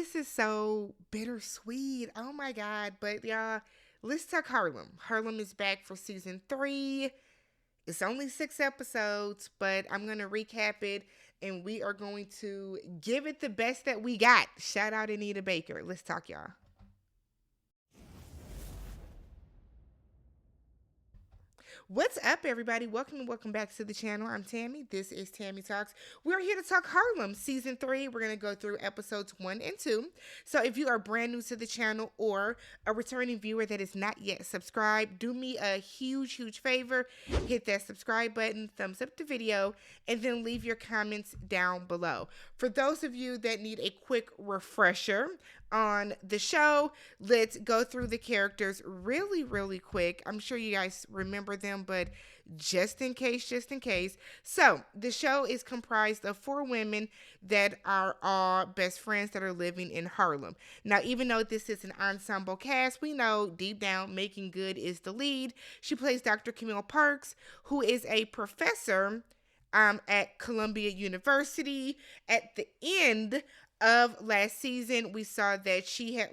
this is so bittersweet. Oh my God. But y'all, let's talk Harlem. Harlem is back for season 3. It's only 6 episodes, but I'm going to recap it and we are going to give it the best that we got. Shout out Anita Baker. Let's talk, y'all. What's up, everybody? Welcome and welcome back to the channel. I'm Tammy. This is Tammy Talks. We're here to talk Harlem season 3. We're going to go through episodes 1 and 2. So if you are brand new to the channel or a returning viewer that is not yet subscribed, do me a huge favor. Hit that subscribe button, thumbs up the video, and then leave your comments down below. For those of you that need a quick refresher on the show, let's go through the characters really quick. I'm sure you guys remember them, but just in case. So the show is comprised of 4 women that are all best friends that are living in Harlem. Now, even though this is an ensemble cast, we know deep down Meagan Good is the lead. She plays Dr. Camille Parks, who is a professor at Columbia University. At the end of last season, we saw that she had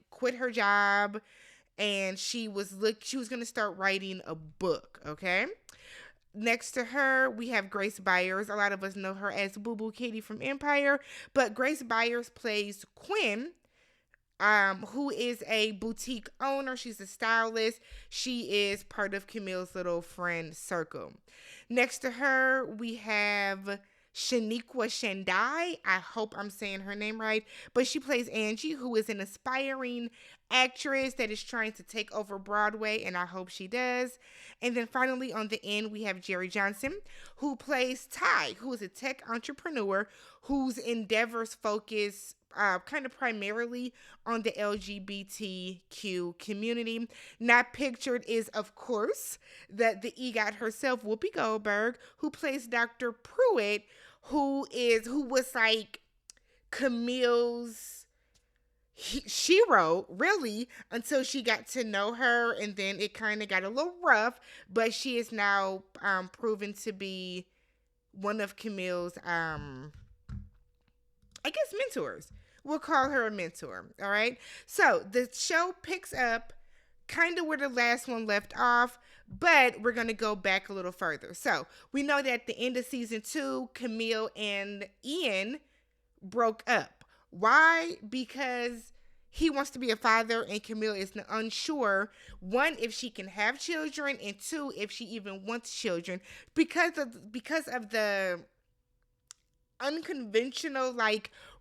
quit her job and she was going to start writing a book, okay? Next to her, we have Grace Byers. A lot of us know her as Boo Boo Kitty from Empire, but Grace Byers plays Quinn, who is a boutique owner. She's a stylist. She is part of Camille's little friend circle. Next to her, we have Shaniqua Shandai. I hope I'm saying her name right, but she plays Angie, who is an aspiring actress that is trying to take over Broadway, and I hope she does. And then finally, on the end, we have Jerry Johnson, who plays Ty, who is a tech entrepreneur whose endeavors focus kind of primarily on the LGBTQ community. Not pictured is, of course, the EGOT herself, Whoopi Goldberg, who plays Dr. Pruitt, who was like Camille's shero, really, until she got to know her, and then it kind of got a little rough, but she is now proven to be one of Camille's, I guess, mentors. We'll call her a mentor, all right? So the show picks up kind of where the last one left off, but we're going to go back a little further. So we know that at the end of season 2, Camille and Ian broke up. Why? Because he wants to be a father and Camille is unsure, 1, if she can have children, and 2, if she even wants children because of the unconventional,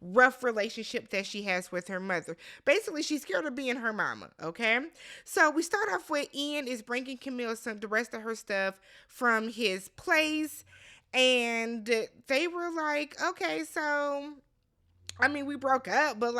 rough relationship that she has with her mother. Basically, she's scared of being her mama, okay? So we start off with Ian is bringing Camille the rest of her stuff from his place, and they were like, okay, so, I mean, we broke up, but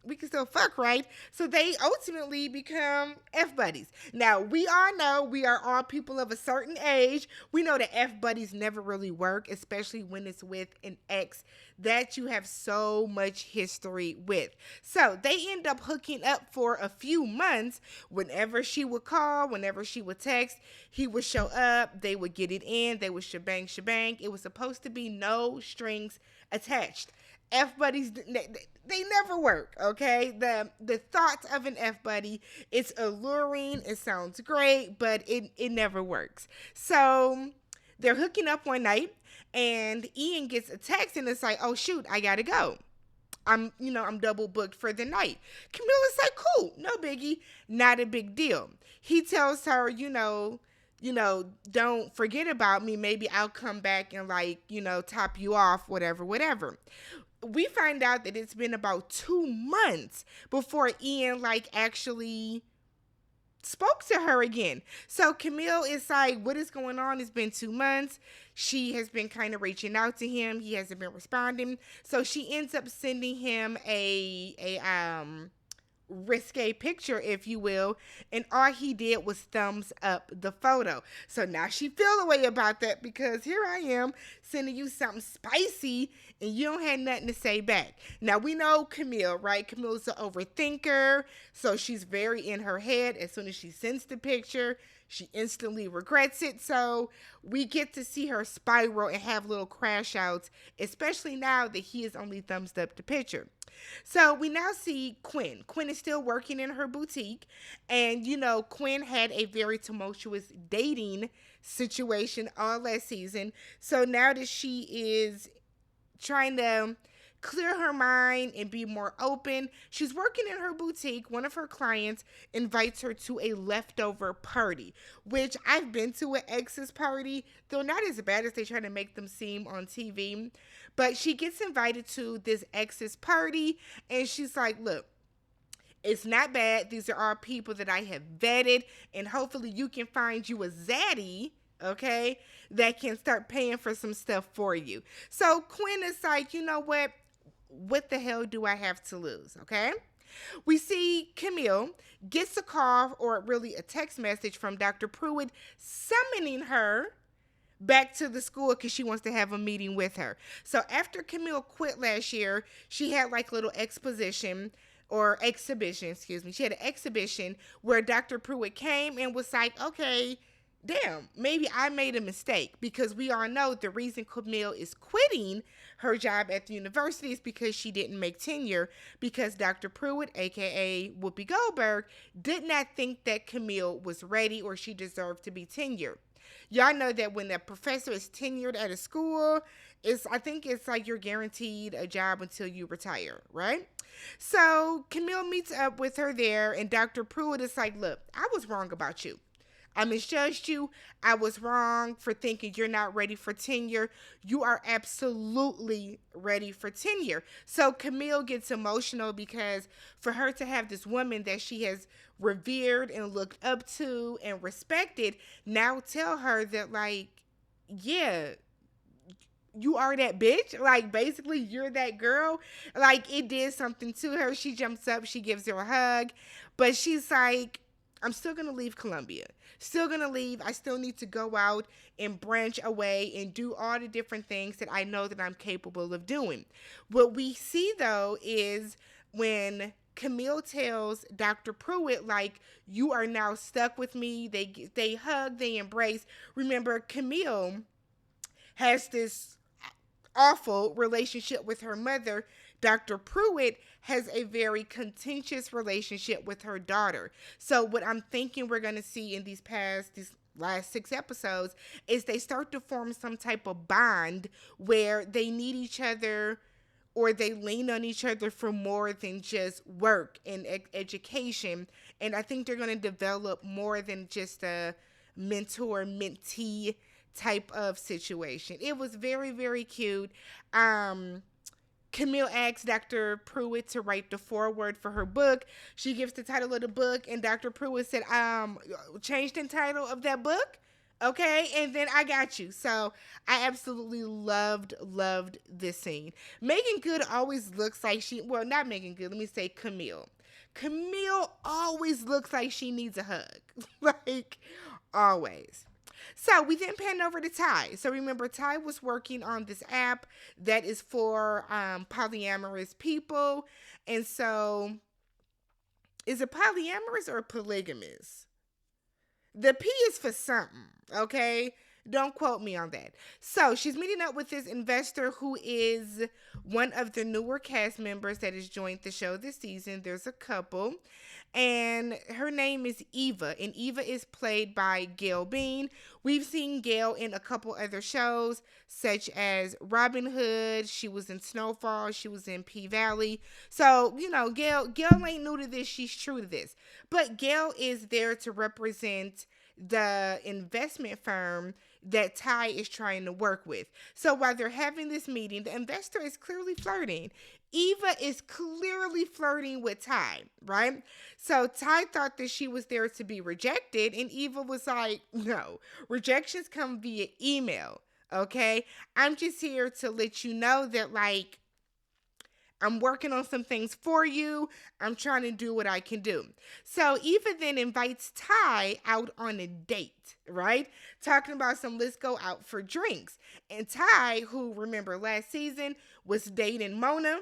we can still fuck, right? So they ultimately become F-buddies. Now, we all know we are all people of a certain age. We know that F-buddies never really work, especially when it's with an ex that you have so much history with. So they end up hooking up for a few months. Whenever she would call, whenever she would text, he would show up, they would get it in, they would shebang. It was supposed to be no strings attached. F-buddies, they never work, okay? The thought of an F-buddy, it's alluring, it sounds great, but it never works. So they're hooking up one night, and Ian gets a text, and it's like, oh, shoot, I gotta go. I'm double booked for the night. Camille is like, cool, no biggie, not a big deal. He tells her, don't forget about me. Maybe I'll come back and top you off, whatever. We find out that it's been about 2 months before Ian actually spoke to her again. So Camille is like, what is going on? It's been 2 months. She has been kind of reaching out to him. He hasn't been responding. So she ends up sending him a risque picture, if you will, and all he did was thumbs up the photo. So now she feel a way about that because here I am sending you something spicy and you don't have nothing to say back. Now we know Camille, right? Camille's an overthinker, so she's very in her head. As soon as she sends the picture, She instantly regrets it. So we get to see her spiral and have little crash outs, especially now that he has only thumbs up the picture. So we now see Quinn. Quinn is still working in her boutique. And, Quinn had a very tumultuous dating situation all last season. So now that she is trying to clear her mind and be more open, she's working in her boutique. One of her clients invites her to a leftover party, which I've been to an ex's party, though not as bad as they try to make them seem on TV. But she gets invited to this ex's party, and she's like, look, it's not bad. These are all people that I have vetted, and hopefully you can find you a zaddy, okay, that can start paying for some stuff for you. So Quinn is like, you know what the hell do I have to lose, okay? We see Camille gets a call, or really a text message from Dr. Pruitt summoning her back to the school because she wants to have a meeting with her. So after Camille quit last year, she had like little exposition or exhibition, excuse me. She had an exhibition where Dr. Pruitt came and was like, okay, damn, maybe I made a mistake, because we all know the reason Camille is quitting her job at the university is because she didn't make tenure, because Dr. Pruitt, aka Whoopi Goldberg, did not think that Camille was ready or she deserved to be tenured. Y'all know that when a professor is tenured at a school, I think it's like you're guaranteed a job until you retire, right? So Camille meets up with her there, and Dr. Pruitt is like, look, I was wrong about you. I misjudged you. I was wrong for thinking you're not ready for tenure. You are absolutely ready for tenure. So Camille gets emotional, because for her to have this woman that she has revered and looked up to and respected now tell her that, like, yeah, you are that bitch. Like, basically, you're that girl. Like, it did something to her. She jumps up. She gives her a hug. But she's like, I'm still going to leave Columbia. Still going to leave. I still need to go out and branch away and do all the different things that I know that I'm capable of doing. What we see, though, is when Camille tells Dr. Pruitt, like, you are now stuck with me. They hug, they embrace. Remember, Camille has this awful relationship with her mother. Dr. Pruitt has a very contentious relationship with her daughter. So what I'm thinking we're going to see in these last 6 episodes is they start to form some type of bond where they need each other, or they lean on each other for more than just work and education. And I think they're going to develop more than just a mentor-mentee type of situation. It was very, very cute. Camille asked Dr. Pruitt to write the foreword for her book. She gives the title of the book, and Dr. Pruitt said, change the title of that book. Okay, and then I got you. So I absolutely loved this scene. Meagan Good always looks like not Meagan Good, let me say Camille. Camille always looks like she needs a hug. Like, always. So we then pan over to Ty. So remember, Ty was working on this app that is for polyamorous people. And so, is it polyamorous or polygamous? The P is for something, okay? Don't quote me on that. So she's meeting up with this investor who is one of the newer cast members that has joined the show this season. There's a couple. And her name is Eva. And Eva is played by Gail Bean. We've seen Gail in a couple other shows, such as Robin Hood. She was in Snowfall. She was in P-Valley. So, Gail ain't new to this. She's true to this. But Gail is there to represent the investment firm that Ty is trying to work with. So while they're having this meeting, the investor is clearly flirting. Eva is clearly flirting with Ty, right? So Ty thought that she was there to be rejected, and Eva was like, no, rejections come via email, okay? I'm just here to let you know that, like, I'm working on some things for you. I'm trying to do what I can do. So Eva then invites Ty out on a date, right? Talking about let's go out for drinks. And Ty, who, remember, last season was dating Mona,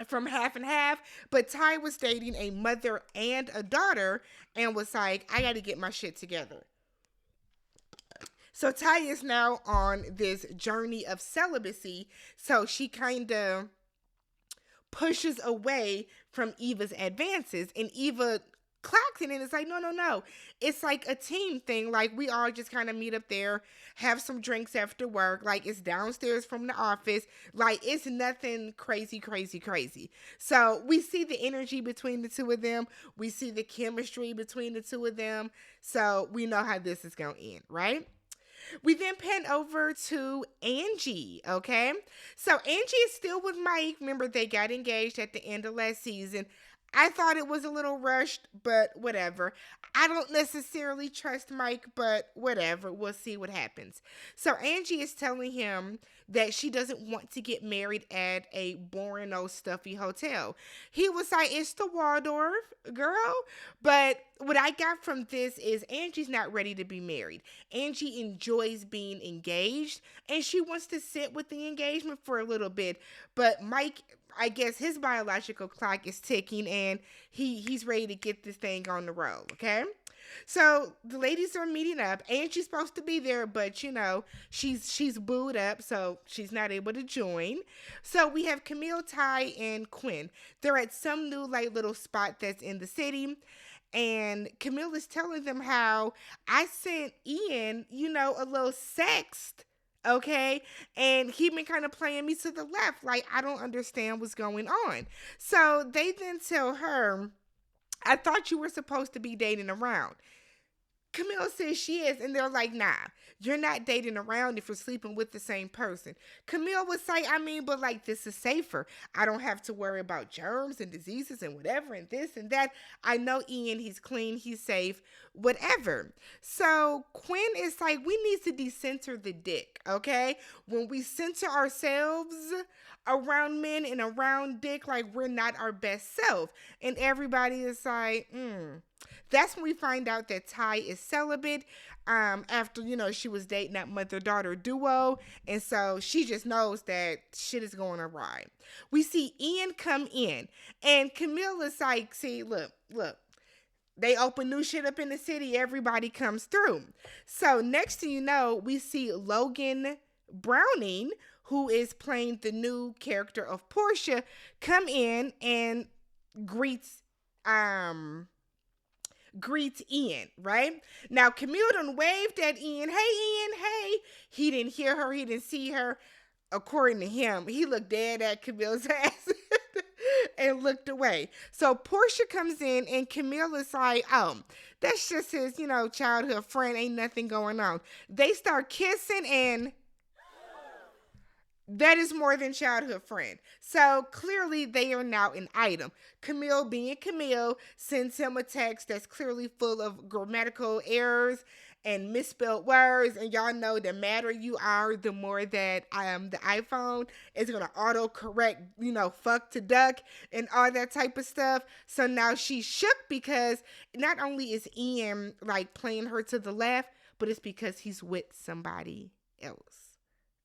from half and half, but Ty was dating a mother and a daughter and was like, I got to get my shit together. So Ty is now on this journey of celibacy. So she kind of pushes away from Eva's advances, and Eva clocks it and it's like, no, no, no. It's like a team thing. Like, we all just kind of meet up there, have some drinks after work. Like, it's downstairs from the office. Like, it's nothing crazy, crazy, crazy. So we see the energy between the two of them. We see the chemistry between the two of them. So we know how this is going to end, right? We then pan over to Angie, okay? So Angie is still with Mike. Remember, they got engaged at the end of last season. I thought it was a little rushed, but whatever. I don't necessarily trust Mike, but whatever. We'll see what happens. So Angie is telling him that she doesn't want to get married at a boring old stuffy hotel. He was like, it's the Waldorf, girl. But what I got from this is Angie's not ready to be married. Angie enjoys being engaged, and she wants to sit with the engagement for a little bit. But Mike, I guess his biological clock is ticking, and he's ready to get this thing on the road, okay? So the ladies are meeting up. Angie's supposed to be there, but she's booed up, so she's not able to join. So we have Camille, Ty, and Quinn. They're at some new like little spot that's in the city. And Camille is telling them how I sent Ian, a little sext, okay? And he been kind of playing me to the left. Like, I don't understand what's going on. So they then tell her, I thought you were supposed to be dating around. Camille says she is, and they're like, nah, you're not dating around if you're sleeping with the same person. Camille would say, but like, this is safer. I don't have to worry about germs and diseases and whatever and this and that. I know Ian, he's clean, he's safe, whatever. So Quinn is like, we need to decenter the dick, okay? When we center ourselves around men and around dick, like, we're not our best self. And everybody is like, That's when we find out that Ty is celibate after, she was dating that mother-daughter duo. And so she just knows that shit is going awry. We see Ian come in, and Camille is like, see, look. They open new shit up in the city. Everybody comes through. So next thing you know, we see Logan Browning, who is playing the new character of Portia, come in and greets Ian, right? Now, Camille done waved at Ian. Hey, Ian, hey. He didn't hear her. He didn't see her. According to him, he looked dead at Camille's ass and looked away. So Portia comes in, and Camille is like, that's just his, childhood friend. Ain't nothing going on. They start kissing, and that is more than childhood friend. So clearly they are now an item. Camille, being Camille, sends him a text that's clearly full of grammatical errors and misspelled words. And y'all know the madder you are, the more that the iPhone is going to auto-correct, fuck to duck and all that type of stuff. So now she's shook because not only is Ian like playing her to the left, but it's because he's with somebody else.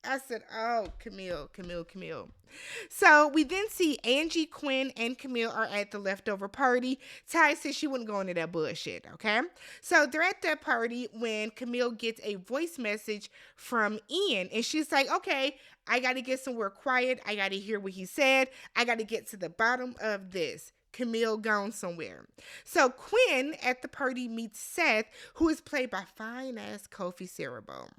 I said, oh, Camille. So we then see Angie, Quinn, and Camille are at the leftover party. Ty says she wouldn't go into that bullshit, okay? So they're at that party when Camille gets a voice message from Ian. And she's like, okay, I got to get somewhere quiet. I got to hear what he said. I got to get to the bottom of this. Camille gone somewhere. So Quinn at the party meets Seth, who is played by fine-ass Kofi Cerebro.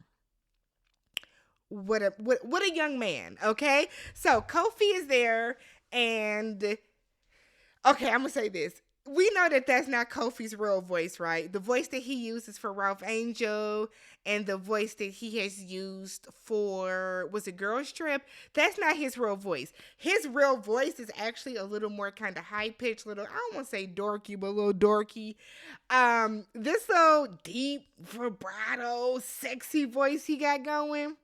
What a young man, okay? So Kofi is there, and okay, I'm gonna say this. We know that that's not Kofi's real voice, right? The voice that he uses for Ralph Angel and the voice that he has used for, was it Girls Trip? That's not his real voice. His real voice is actually a little more kind of high-pitched, I don't want to say dorky, but a little dorky. This little deep, vibrato, sexy voice he got going.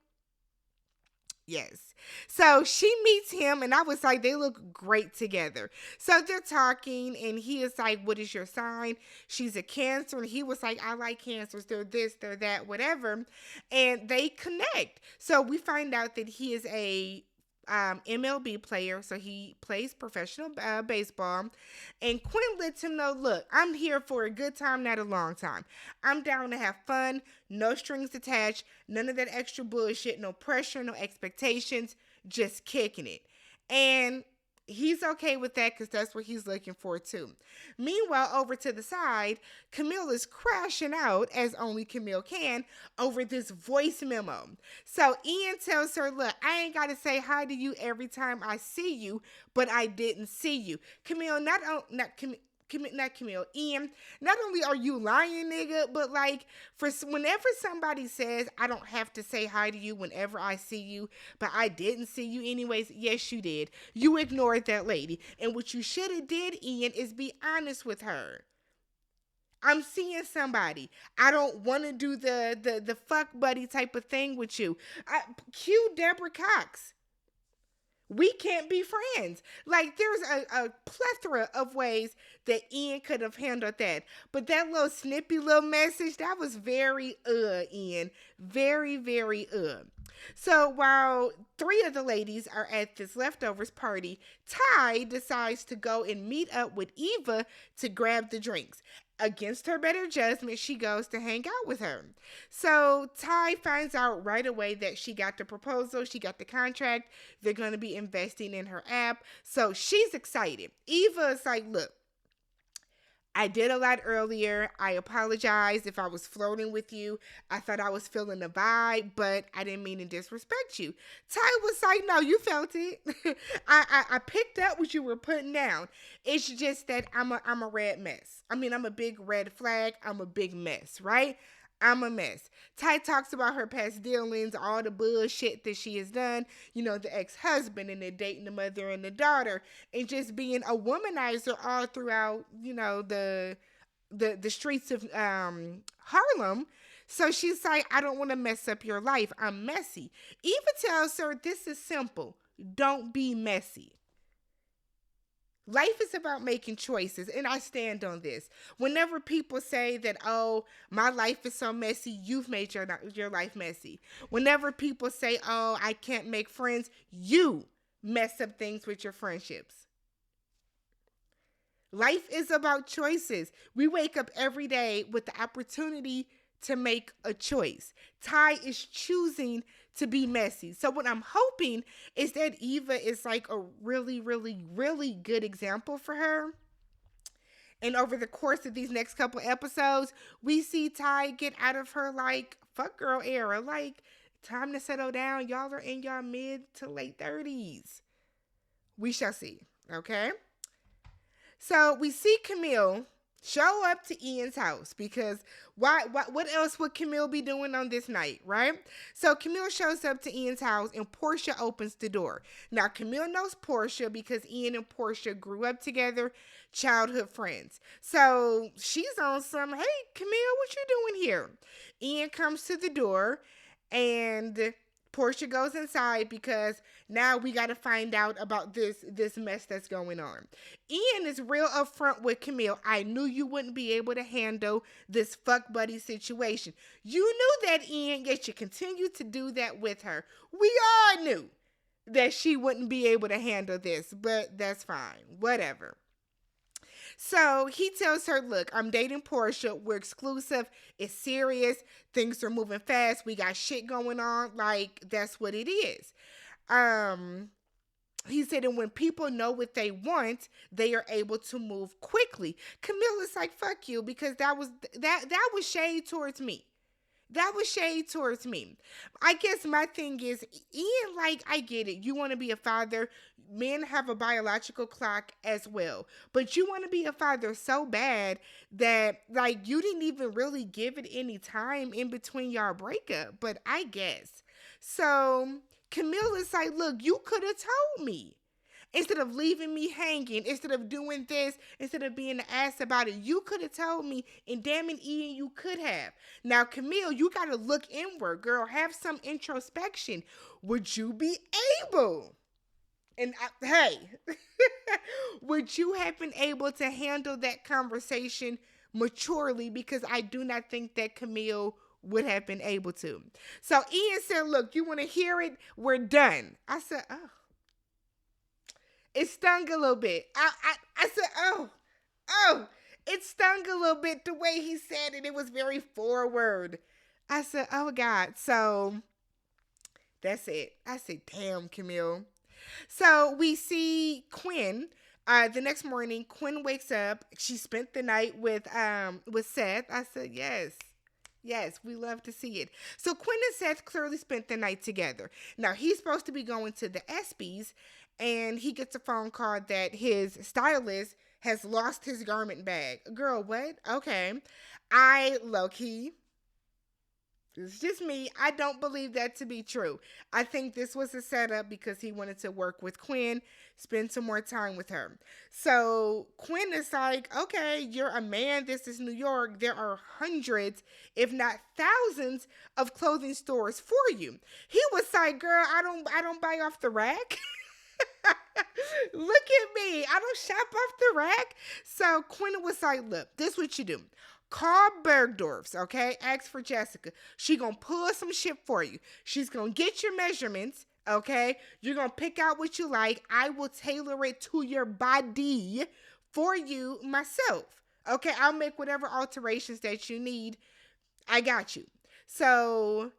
Yes. So she meets him, and I was like, they look great together. So they're talking, and he is like, what is your sign? She's a Cancer. And he was like, I like Cancers. They're this, they're that, whatever. And they connect. So we find out that he is a MLB player, so he plays professional baseball. And Quinn lets him know, look, I'm here for a good time, not a long time. I'm down to have fun, no strings attached, none of that extra bullshit, no pressure, no expectations, just kicking it. And he's okay with that because that's what he's looking for too. Meanwhile, over to the side, Camille is crashing out, as only Camille can, over this voice memo. So Ian tells her, look, I ain't got to say hi to you every time I see you, but I didn't see you. Camille, not Camille, Ian, not only are you lying, nigga, but like, for whenever somebody says, I don't have to say hi to you whenever I see you, but I didn't see you anyways, yes, you did. You ignored that lady. And what you should have did, Ian, is be honest with her. I'm seeing somebody. I don't want to do the fuck buddy type of thing with you. Cue Deborah Cox. We can't be friends. Like, there's a plethora of ways that Ian could have handled that. But that little snippy little message, that was very, Ian. Very, very, So while three of the ladies are at this leftovers party, Ty decides to go and meet up with Eva to grab the drinks. Against her better judgment, she goes to hang out with her. So Ty finds out right away that she got the proposal, she got the contract, they're going to be investing in her app. So she's excited. Eva is like, look, I did a lot earlier. I apologize if I was flirting with you. I thought I was feeling the vibe, but I didn't mean to disrespect you. Ty was like, no, you felt it. I picked up what you were putting down. It's just that I'm a red mess. I mean, I'm a big red flag. I'm a big mess, right? I'm a mess. Ty talks about her past dealings, all the bullshit that she has done, you know, the ex-husband and the dating the mother and the daughter, and just being a womanizer all throughout, you know, the streets of Harlem. So she's like, I don't want to mess up your life. I'm messy. Eva tells her, this is simple. Don't be messy. Life is about making choices, and I stand on this. Whenever people say that, oh, my life is so messy, you've made your life messy. Whenever people say, oh, I can't make friends, you mess up things with your friendships. Life is about choices. We wake up every day with the opportunity to make a choice. Ty is choosing to be messy. So what I'm hoping is that Eva is like a really, really, really good example for her. And over the course of these next couple episodes, we see Ty get out of her like fuck girl era. Like, time to settle down. Y'all are in your mid to late 30s. We shall see. Okay? So we see Camille show up to Ian's house because what else would Camille be doing on this night, right? So Camille shows up to Ian's house and Portia opens the door. Now Camille knows Portia because Ian and Portia grew up together, childhood friends. So she's on some, hey Camille, what you doing here? Ian comes to the door and Portia goes inside because now we got to find out about this mess that's going on. Ian is real upfront with Camille. I knew you wouldn't be able to handle this fuck buddy situation. You knew that, Ian, yet you continue to do that with her. We all knew that she wouldn't be able to handle this, but that's fine. Whatever. So he tells her, look, I'm dating Portia. We're exclusive. It's serious. Things are moving fast. We got shit going on. Like, that's what it is. He said, and when people know what they want, they are able to move quickly. Camille is like, fuck you, because that was shade towards me. That was shade towards me. I guess my thing is, Ian, like, I get it. You want to be a father. Men have a biological clock as well. But you want to be a father so bad that, like, you didn't even really give it any time in between y'all breakup. But I guess. So Camille is like, look, you could have told me. Instead of leaving me hanging, instead of doing this, instead of being an ass about it, you could have told me, and damn it, Ian, you could have. Now, Camille, you got to look inward, girl. Have some introspection. Would you be able? And hey, would you have been able to handle that conversation maturely? Because I do not think that Camille would have been able to. So Ian said, look, you want to hear it? We're done. I said, oh. It stung a little bit. I said, oh, it stung a little bit the way he said it. It was very forward. I said, oh God. So that's it. I said, damn, Camille. So we see Quinn. The next morning, Quinn wakes up. She spent the night with Seth. I said, yes. Yes, we love to see it. So Quinn and Seth clearly spent the night together. Now he's supposed to be going to the ESPYs, and he gets a phone call that his stylist has lost his garment bag. Girl, what? Okay. I low key, it's just me. I don't believe that to be true. I think this was a setup because he wanted to work with Quinn, spend some more time with her. So Quinn is like, okay, you're a man. This is New York. There are hundreds, if not thousands, of clothing stores for you. He was like, girl, I don't buy off the rack. Look at me. I don't shop off the rack. So Quinn was like, look, this is what you do. Call Bergdorf's, okay? Ask for Jessica. She gonna pull some shit for you. She's gonna get your measurements, okay? You're gonna pick out what you like. I will tailor it to your body for you myself, okay? I'll make whatever alterations that you need. I got you. So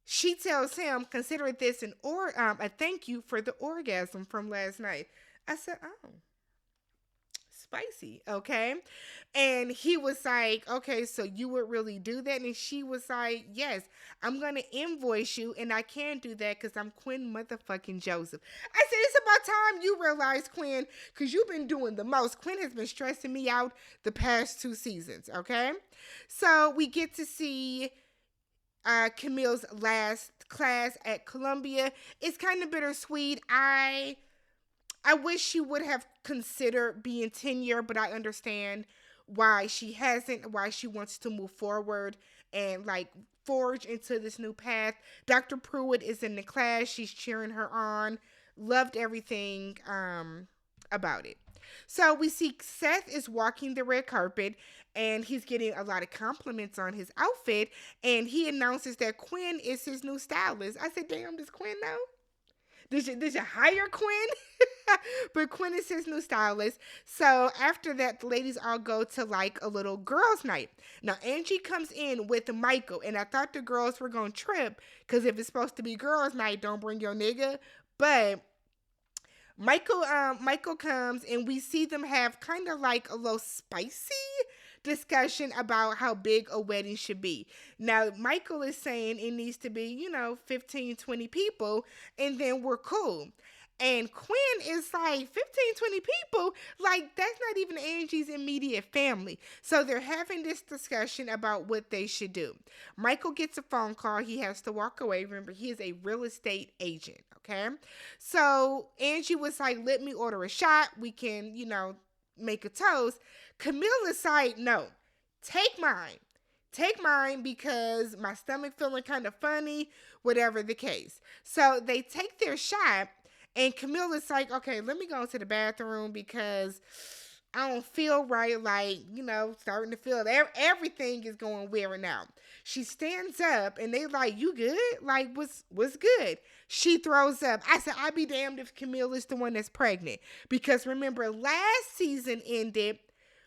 she tells him, consider this a thank you for the orgasm from last night. I said, oh, spicy, okay? And he was like, okay, so you would really do that? And she was like, yes, I'm going to invoice you, and I can't do that because I'm Quinn motherfucking Joseph. I said, it's about time you realize, Quinn, because you've been doing the most. Quinn has been stressing me out the past 2 seasons, okay? So we get to see Camille's last class at Columbia. It's kind of bittersweet. I wish she would have considered being tenure, but I understand why she hasn't, why she wants to move forward and like forge into this new path. Dr. Pruitt is in the class. She's cheering her on. Loved everything about it. So we see Seth is walking the red carpet and he's getting a lot of compliments on his outfit, and he announces that Quinn is his new stylist. I said, damn, does Quinn know? Did you hire Quinn? But Quinn is his new stylist. So after that, the ladies all go to like a little girls' night. Now Angie comes in with Michael, and I thought the girls were gonna trip because if it's supposed to be girls' night, don't bring your nigga. But Michael comes, and we see them have kind of like a little spicy discussion about how big a wedding should be. Now, Michael is saying it needs to be, 15, 20 people, and then we're cool. And Quinn is like, 15, 20 people? Like, that's not even Angie's immediate family. So they're having this discussion about what they should do. Michael gets a phone call. He has to walk away. Remember, he is a real estate agent, okay? So Angie was like, let me order a shot. We can, make a toast. Camille is like, no, take mine. Take mine because my stomach feeling kind of funny, whatever the case. So they take their shot, and Camille is like, okay, let me go to the bathroom because I don't feel right. Like, starting to feel everything is going weird now. She stands up, and they like, you good? Like, what's good? She throws up. I said, I'd be damned if Camille is the one that's pregnant. Because remember, last season ended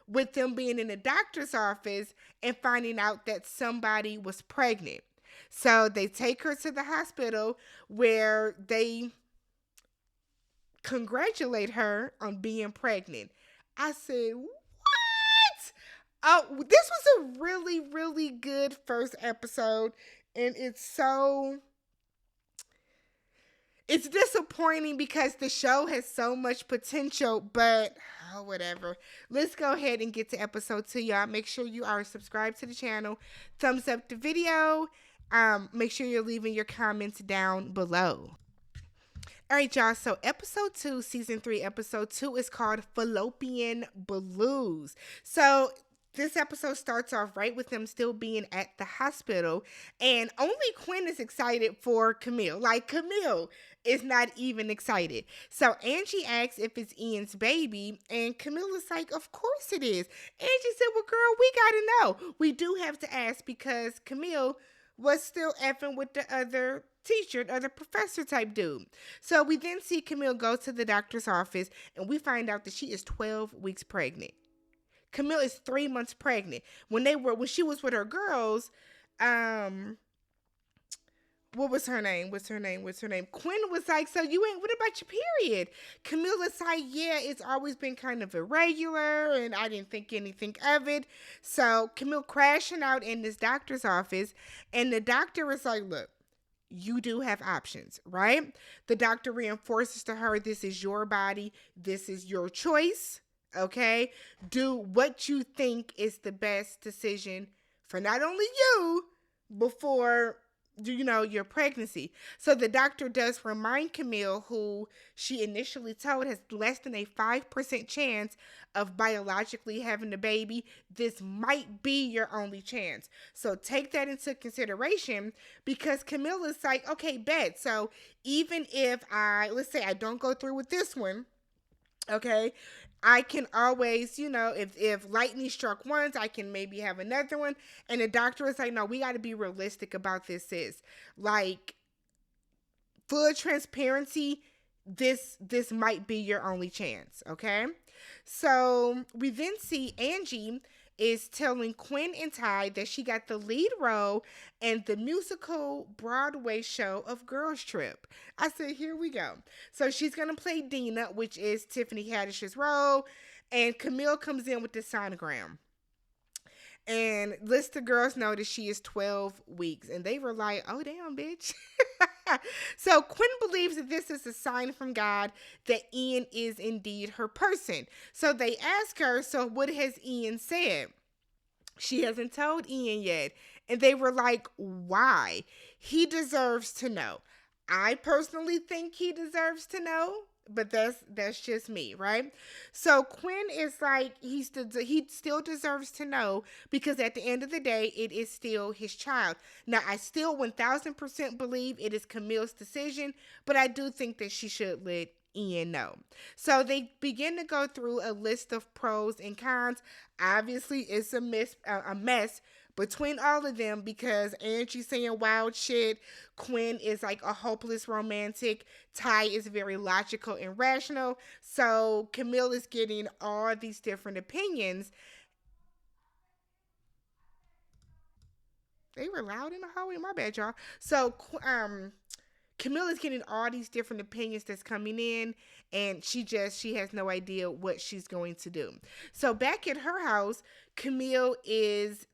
with them being in the doctor's office and finding out that somebody was pregnant. So they take her to the hospital where they congratulate her on being pregnant. I said, what? Oh, this was a really, really good first episode. And it's disappointing because the show has so much potential, but whatever. Let's go ahead and get to episode 2, y'all. Make sure you are subscribed to the channel. Thumbs up the video. Make sure you're leaving your comments down below. All right, y'all. So episode 2, season 3, episode 2 is called Fallopian Blues. So this episode starts off right with them still being at the hospital, and only Quinn is excited for Camille. Like, Camille is not even excited. So Angie asks if it's Ian's baby, and Camille is like, of course it is. Angie said, well, girl, we gotta know. We do have to ask because Camille was still effing with the other teacher or the professor type dude. So we then see Camille go to the doctor's office and we find out that she is 12 weeks pregnant. Camille is 3 months pregnant. When she was with her girls, um, what was her name? Quinn was like, so you ain't, what about your period? Camille was like, yeah, it's always been kind of irregular and I didn't think anything of it. So Camille crashing out in this doctor's office and the doctor was like, look, you do have options, right? The doctor reinforces to her, this is your body. This is your choice. Okay. Do what you think is the best decision for not only you, before your pregnancy. So the doctor does remind Camille, who she initially told has less than a 5% chance of biologically having a baby, this might be your only chance. So take that into consideration, because Camille is like, okay, bet. So even if let's say I don't go through with this one, okay, I can always, if lightning struck once, I can maybe have another one. And the doctor is like, no, we got to be realistic about this, sis. Like, full transparency, this might be your only chance, okay? So we then see Angie is telling Quinn and Ty that she got the lead role in the musical Broadway show of Girls Trip. I said, here we go. So she's going to play Dina, which is Tiffany Haddish's role, and Camille comes in with the sonogram and lets the girls know that she is 12 weeks. And they were like, oh, damn, bitch. So Quinn believes that this is a sign from God that Ian is indeed her person. So they ask her, so what has Ian said? She hasn't told Ian yet. And they were like, why? He deserves to know. I personally think he deserves to know, but that's just me, right? So Quinn is like, he still deserves to know, because at the end of the day, it is still his child. Now, I still 1000% believe it is Camille's decision, but I do think that she should let Ian know. So they begin to go through a list of pros and cons. Obviously, it's a mess between all of them, because Angie's saying wild shit. Quinn is like a hopeless romantic. Ty is very logical and rational. So Camille is getting all these different opinions. They were loud in the hallway. My bad, y'all. So Camille is getting all these different opinions that's coming in, and she has no idea what she's going to do. So back at her house, Camille is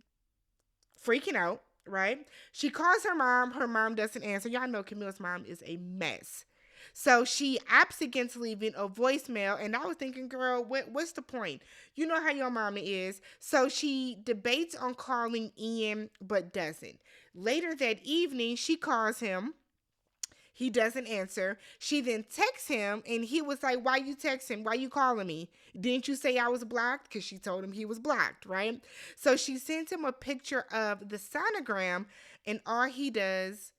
freaking out, right? She calls her mom. Her mom doesn't answer. Y'all know Camille's mom is a mess. So she opts against leaving a voicemail, and I was thinking, girl, what's the point? You know how your mama is. So she debates on calling Ian, but doesn't. Later that evening, she calls him. He doesn't answer. She then texts him, and he was like, why you texting? Why you calling me? Didn't you say I was blocked? Because she told him he was blocked, right? So she sends him a picture of the sonogram, and all he does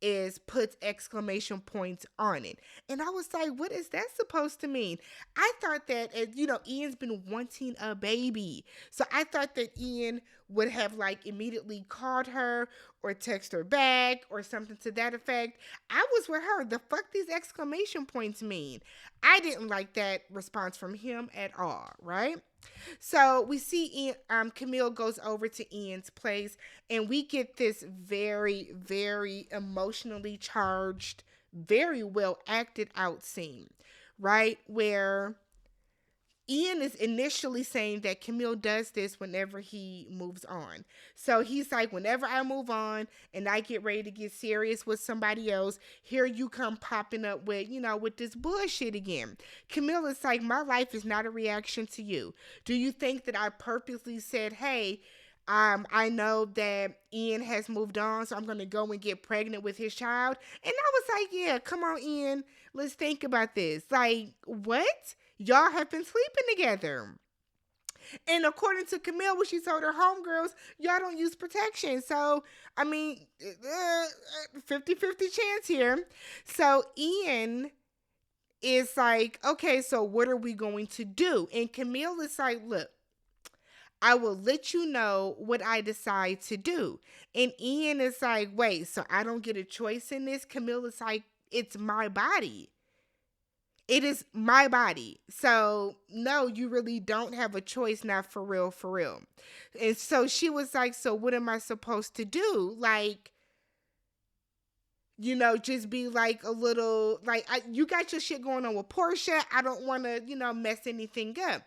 is puts exclamation points on it. And I was like, what is that supposed to mean? I thought that, Ian's been wanting a baby. So I thought that Ian would have like immediately called her or text her back or something to that effect. I was with her. The fuck these exclamation points mean? I didn't like that response from him at all, right? So we see Camille goes over to Ian's place, and we get this very, very emotionally charged, very well acted out scene, right? Where Ian is initially saying that Camille does this whenever he moves on. So he's like, whenever I move on and I get ready to get serious with somebody else, here you come popping up with, with this bullshit again. Camille is like, my life is not a reaction to you. Do you think that I purposely said, hey, I know that Ian has moved on, so I'm going to go and get pregnant with his child? And I was like, yeah, come on, Ian. Let's think about this. Like, what? Y'all have been sleeping together. And according to Camille, when she told her homegirls, y'all don't use protection. So, 50-50 chance here. So Ian is like, okay, so what are we going to do? And Camille is like, look, I will let you know what I decide to do. And Ian is like, wait, so I don't get a choice in this? Camille is like, it's my body. It is my body. So, no, you really don't have a choice, not for real, for real. And so she was like, so what am I supposed to do? Like, just be like a little, like, you got your shit going on with Portia. I don't want to, mess anything up.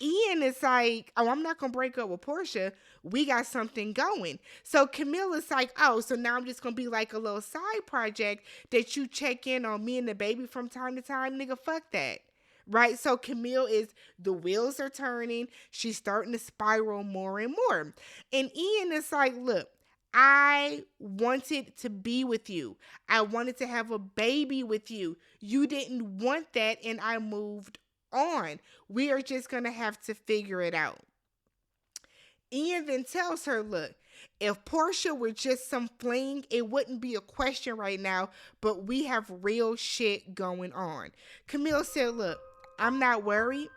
Ian is like, oh, I'm not going to break up with Portia. We got something going. So Camille is like, oh, so now I'm just going to be like a little side project that you check in on me and the baby from time to time. Nigga, fuck that. Right? So Camille the wheels are turning. She's starting to spiral more and more. And Ian is like, look, I wanted to be with you. I wanted to have a baby with you. You didn't want that, and I moved on. We are just going to have to figure it out. Ian then tells her, look, if Portia were just some fling, it wouldn't be a question right now, but we have real shit going on. Camille said, look, I'm not worried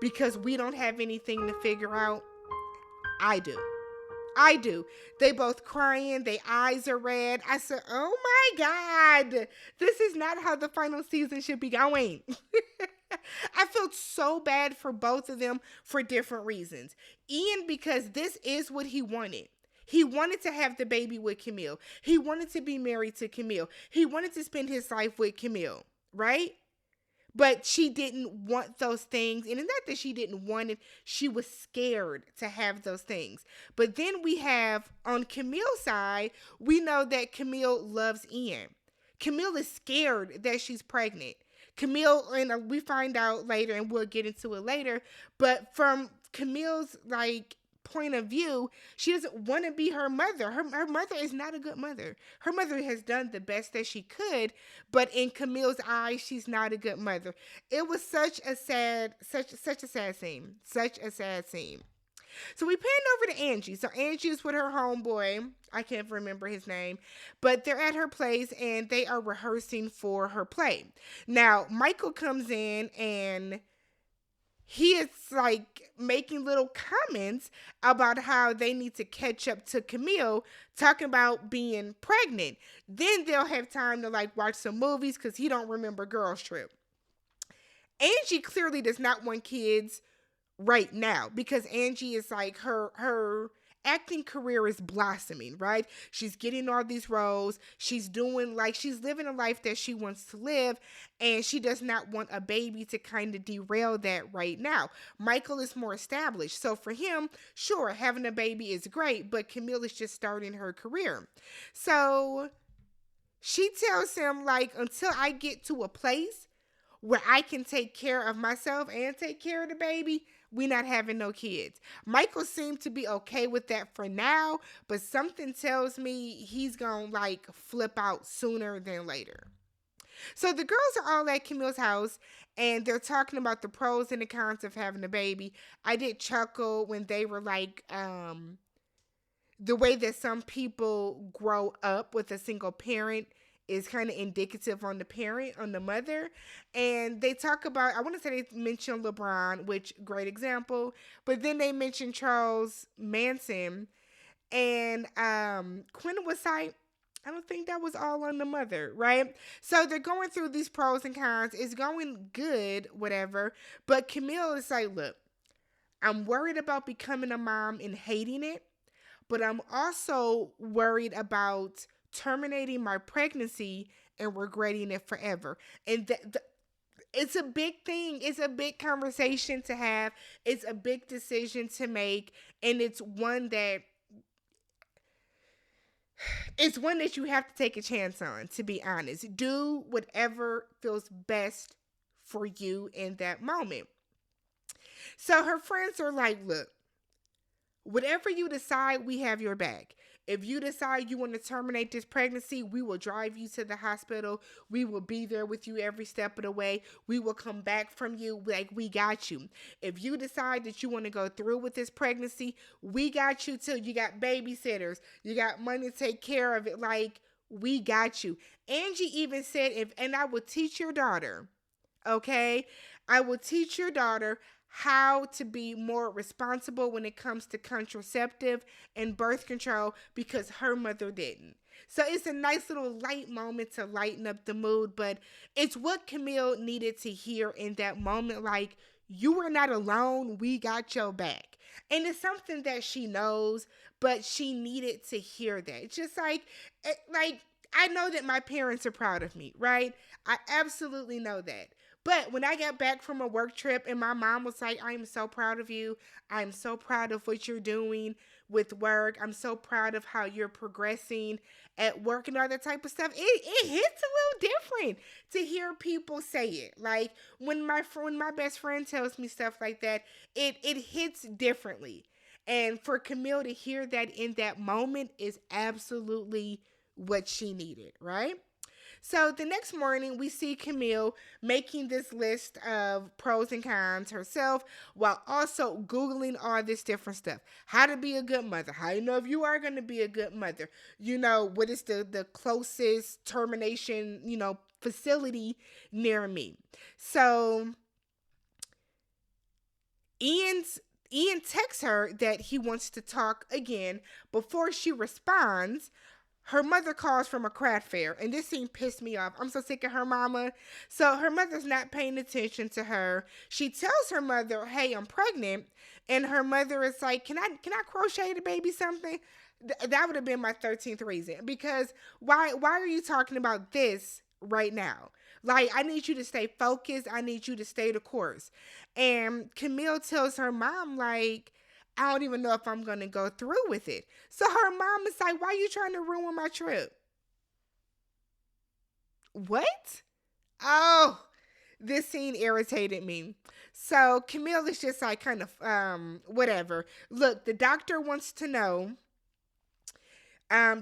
because we don't have anything to figure out. I do. They both crying. Their eyes are red. I said, oh my God, this is not how the final season should be going. I felt so bad for both of them for different reasons. Ian, because this is what he wanted. He wanted to have the baby with Camille. He wanted to be married to Camille. He wanted to spend his life with Camille, right? But she didn't want those things. And it's not that she didn't want it. She was scared to have those things. But then we have, on Camille's side, we know that Camille loves Ian. Camille is scared that she's pregnant. Camille, and we find out later, and we'll get into it later, but from Camille's, point of view, she doesn't want to be her mother. Her mother is not a good mother. Her mother has done the best that she could, but in Camille's eyes, she's not a good mother. It was such a sad scene. Such a sad scene. So we pan over to Angie. So Angie is with her homeboy. I can't remember his name. But they're at her place and they are rehearsing for her play. Now, Michael comes in and he is making little comments about how they need to catch up to Camille, talking about being pregnant. Then they'll have time to watch some movies because he don't remember Girls Trip. Angie clearly does not want kids right now because Angie is her acting career is blossoming, right? She's getting all these roles. She's living a life that she wants to live, and she does not want a baby to kind of derail that right now. Michael is more established. So for him, sure, having a baby is great, but Camille is just starting her career. So she tells him, until I get to a place where I can take care of myself and take care of the baby, we not having no kids. Michael seemed to be okay with that for now, but something tells me he's gonna flip out sooner than later. So the girls are all at Camille's house and they're talking about the pros and the cons of having a baby. I did chuckle when they were the way that some people grow up with a single parent is kind of indicative on the parent, on the mother. And they talk about, I want to say they mention LeBron, which great example, but then they mentioned Charles Manson. And Quinn was like, I don't think that was all on the mother, right? So they're going through these pros and cons. It's going good, whatever. But Camille is like, look, I'm worried about becoming a mom and hating it, but I'm also worried about terminating my pregnancy and regretting it forever. And it's a big thing. It's a big conversation to have. It's a big decision to make. And it's one that you have to take a chance on, to be honest. Do whatever feels best for you in that moment. So her friends are like, look, whatever you decide, we have your back. If you decide you want to terminate this pregnancy, we will drive you to the hospital. We will be there with you every step of the way. We will come back from you. We got you. If you decide that you want to go through with this pregnancy, we got you too. You got babysitters. You got money to take care of it. We got you. Angie even said, and I will teach your daughter, okay? I will teach your daughter how to be more responsible when it comes to contraceptive and birth control because her mother didn't. So it's a nice little light moment to lighten up the mood, but it's what Camille needed to hear in that moment. Like, you were not alone. We got your back. And it's something that she knows, but she needed to hear that. It's just like, I know that my parents are proud of me, right? I absolutely know that. But when I got back from a work trip and my mom was like, I am so proud of you. I'm so proud of what you're doing with work. I'm so proud of how you're progressing at work and all that type of stuff. It hits a little different to hear people say it. Like when my best friend tells me stuff like that, it hits differently. And for Camille to hear that in that moment is absolutely what she needed, right? So the next morning, we see Camille making this list of pros and cons herself while also Googling all this different stuff. How to be a good mother. How you know if you are going to be a good mother. You know, what is the closest termination, facility near me. So Ian texts her that he wants to talk again. Before she responds, her mother calls from a craft fair, and this scene pissed me off. I'm so sick of her mama. So her mother's not paying attention to her. She tells her mother, "Hey, I'm pregnant," and her mother is like, "Can I crochet the baby something?" That would have been my 13th reason. Because why are you talking about this right now? Like, I need you to stay focused. I need you to stay the course. And Camille tells her mom, like, I don't even know if I'm going to go through with it. So her mom is like, why are you trying to ruin my trip? What? Oh, this scene irritated me. So Camille is just like kind of whatever. Look, the doctor wants to know,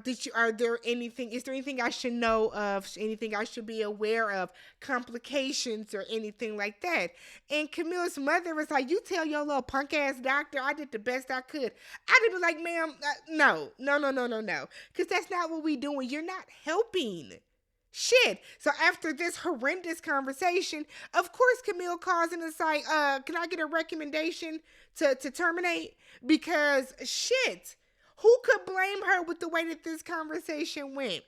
is there anything I should know of, anything I should be aware of, complications or anything like that? And Camille's mother was like, you tell your little punk ass doctor I did the best I could. I'd be like, ma'am, no. Because that's not what we doing. You're not helping. Shit. So after this horrendous conversation, of course Camille calls and is like, can I get a recommendation to terminate? Because shit. Who could blame her with the way that this conversation went?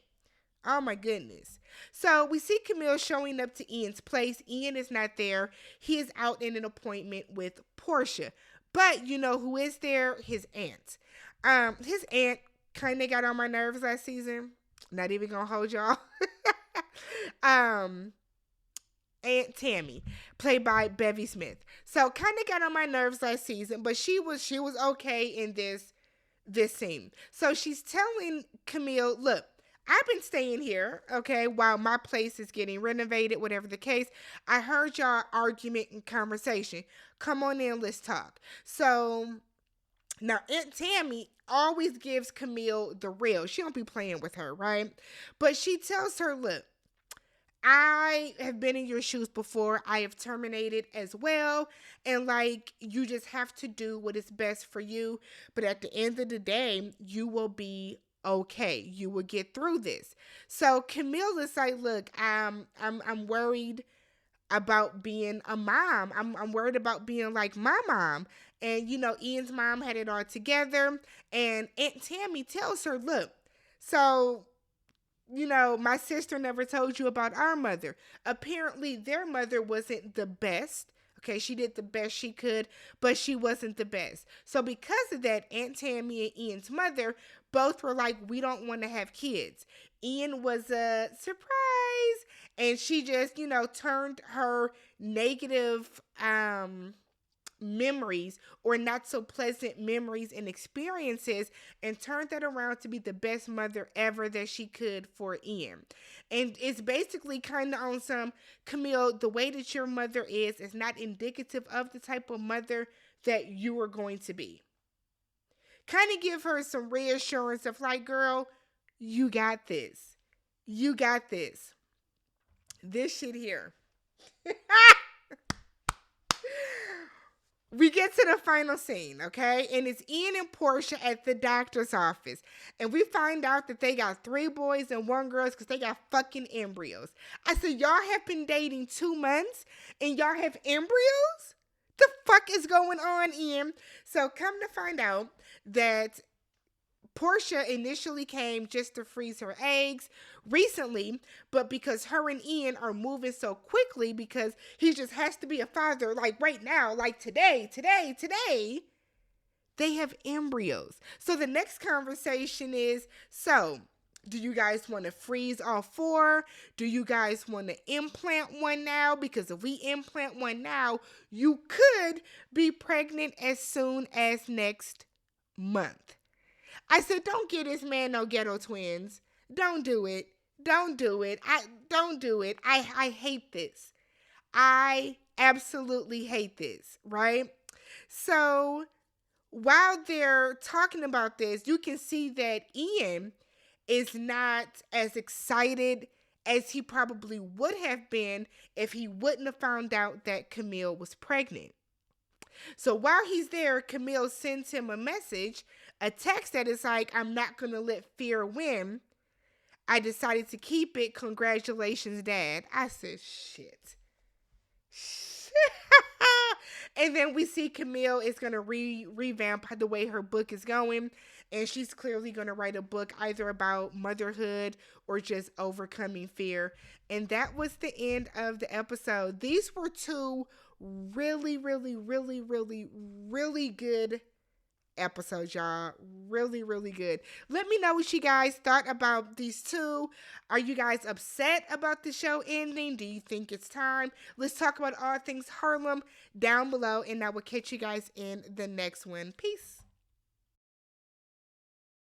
Oh my goodness. So we see Camille showing up to Ian's place. Ian is not there. He is out in an appointment with Portia. But you know who is there? His aunt. His aunt kind of got on my nerves last season. Not even gonna hold y'all. Aunt Tammy, played by Bevy Smith. So kind of got on my nerves last season, but she was okay in this scene. So she's telling Camille, look, I've been staying here, okay, while my place is getting renovated, whatever the case. I heard y'all argument and conversation. Come on in, let's talk. So now Aunt Tammy always gives Camille the real. She don't be playing with her, right? But she tells her, look, I have been in your shoes before. I have terminated as well. And like, you just have to do what is best for you. But at the end of the day, you will be okay. You will get through this. So Camille is like, look, I'm worried about being a mom. I'm worried about being like my mom. And Ian's mom had it all together. And Aunt Tammy tells her, look, so my sister never told you about our mother. Apparently, their mother wasn't the best. Okay, she did the best she could, but she wasn't the best. So because of that, Aunt Tammy and Ian's mother both were like, we don't want to have kids. Ian was a surprise, and she just, turned her negative memories or not so pleasant memories and experiences and turned that around to be the best mother ever that she could for Ian. And it's basically kind of on some, Camille, the way that your mother is not indicative of the type of mother that you are going to be. Kind of give her some reassurance of like, girl, you got this. You got this. This shit here. We get to the final scene, okay? And it's Ian and Portia at the doctor's office. And we find out that they got 3 boys and 1 girl because they got fucking embryos. I said, y'all have been dating 2 months and y'all have embryos? the fuck is going on, Ian? So come to find out that Portia initially came just to freeze her eggs recently, but because her and Ian are moving so quickly because he just has to be a father like right now, like today, they have embryos. So the next conversation is, so do you guys want to freeze all four? Do you guys want to implant one now? Because if we implant one now, you could be pregnant as soon as next month. I said, don't get this man no ghetto twins. Don't do it. Don't do it. Don't do it. I hate this. I absolutely hate this, right? So while they're talking about this, you can see that Ian is not as excited as he probably would have been if he wouldn't have found out that Camille was pregnant. So while he's there, Camille sends him a message, a text that is like, I'm not going to let fear win. I decided to keep it. Congratulations, Dad. I said, shit. And then we see Camille is going to revamp the way her book is going. And she's clearly going to write a book either about motherhood or just overcoming fear. And that was the end of the episode. These were two really, really, really, really, really good episodes, y'all. Really, really good. Let me know what you guys thought about these two. Are you guys upset about the show ending? Do you think it's time? Let's talk about all things Harlem down below, and I will catch you guys in the next one. Peace.